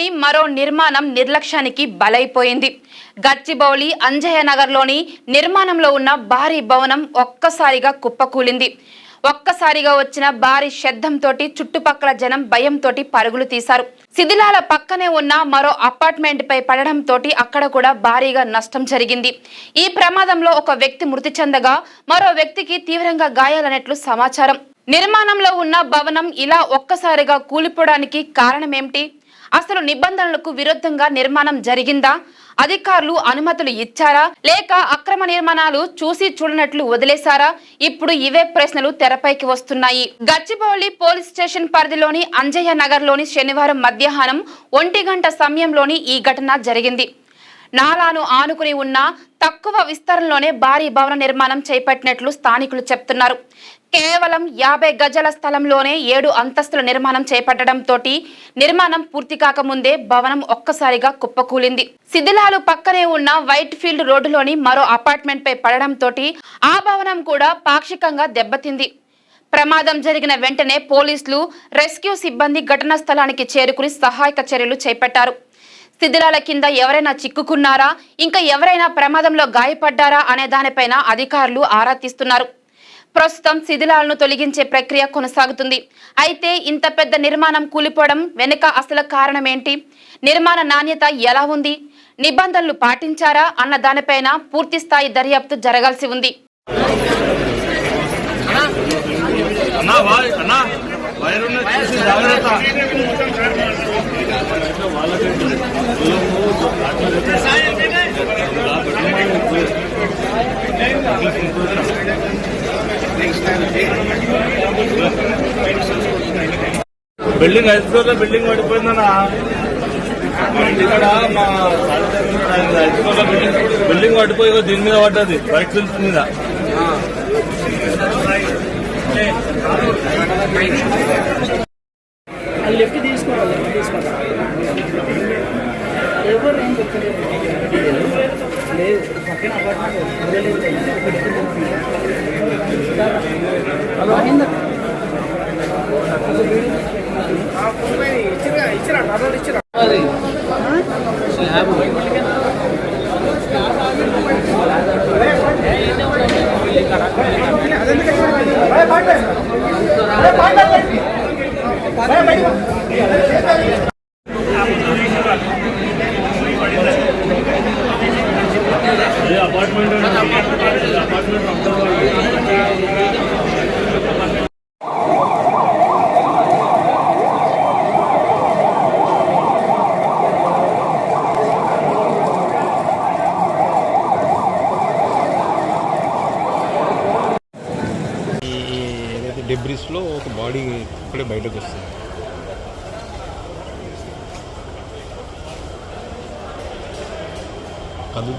నగరంలోని మరో నిర్మాణం నిర్లక్ష్యానికి బలైపోయింది. గచ్చిబౌలి అంజయ్య నగర్లోని నిర్మాణంలో ఉన్న భారీ భవనం ఒక్కసారిగా కుప్పకూలింది. ఒక్కసారిగా వచ్చిన భారీ శబ్దంతోటి చుట్టుపక్కల జనం భయంతోటి పరుగులు తీశారు. శిథిలాల పక్కనే ఉన్న మరో అపార్ట్మెంట్ పై పడడంతో అక్కడ కూడా భారీగా నష్టం జరిగింది. ఈ ప్రమాదంలో ఒక వ్యక్తి మృతి చెందగా మరో వ్యక్తికి తీవ్రంగా గాయాలన్నట్లు సమాచారం. నిర్మాణంలో ఉన్న భవనం ఇలా ఒక్కసారిగా కూలిపోవడానికి కారణమేమిటి? అసలు నిబంధనలకు విరుద్ధంగా నిర్మాణం జరిగిందా? అధికారులు అనుమతులు ఇచ్చారా, లేక అక్రమ నిర్మాణాలు చూసి చూడనట్లు వదిలేశారా? ఇప్పుడు ఇవే ప్రశ్నలు తెరపైకి వస్తున్నాయి. గచ్చిబౌలి పోలీస్ స్టేషన్ పరిధిలోని అంజయ్య నగర్లోని శనివారం మధ్యాహ్నం 1 గంట సమయంలోని ఈ ఘటన జరిగింది. నాలాను ఆనుకుని ఉన్న తక్కువ విస్తరణలోనే భారీ భవన నిర్మాణం చేపట్టినట్లు స్థానికులు చెప్తున్నారు. కేవలం 50 గజాల స్థలంలోనే 7 అంతస్తుల నిర్మాణం చేపట్టడంతో నిర్మాణం పూర్తి కాకముందే భవనం ఒక్కసారిగా కుప్పకూలింది. శిథిలాలు పక్కనే ఉన్న వైట్ ఫీల్డ్ రోడ్డులోని మరో అపార్ట్మెంట్ పై పడడంతో ఆ భవనం కూడా పాక్షికంగా దెబ్బతింది. ప్రమాదం జరిగిన వెంటనే పోలీసులు, రెస్క్యూ సిబ్బంది ఘటనా స్థలానికి చేరుకుని సహాయక చర్యలు చేపట్టారు. శిథిలాల కింద ఎవరైనా చిక్కుకున్నారా, ఇంకా ఎవరైనా ప్రమాదంలో గాయపడ్డారా అనే దానిపైన అధికారులు ఆరా తీస్తున్నారు. ప్రస్తుతం శిథిలాలను తొలగించే ప్రక్రియ కొనసాగుతుంది. అయితే ఇంత పెద్ద నిర్మాణం కూలిపోవడం వెనుక అసలు కారణం ఏంటి? నిర్మాణ నాణ్యత ఎలా ఉంది? నిబంధనలు పాటించారా అన్న దానిపైన పూర్తి స్థాయి దర్యాప్తు జరగాల్సి ఉంది. బిల్డింగ్ 5 ఫ్లోర్ల బిల్డింగ్ పడిపోయిందన్నా. ఇక్కడ మా 5 ఫ్లోర్ల బిల్డింగ్ పడిపోయి దీని మీద పడ్డది, వైట్ ఫీల్డ్స్ మీద. లిఫ్ట్ తీసుకోవాలి. ఎవరు ఏం చెప్తలేదు, పక్కన అపార్ట్మెంట్ ఇచ్చిరా డెబ్రిస్లో ఒక బాడీ ఇప్పుడే బయటకు వస్తుంది. అది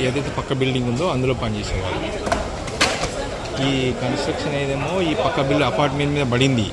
ఏదైతే పక్క బిల్డింగ్ ఉందో అందులో పనిచేసేవాళ్ళు. ఈ కన్స్ట్రక్షన్ ఏదేమో ఈ పక్క బిల్డింగ్ అపార్ట్మెంట్ మీద పడింది.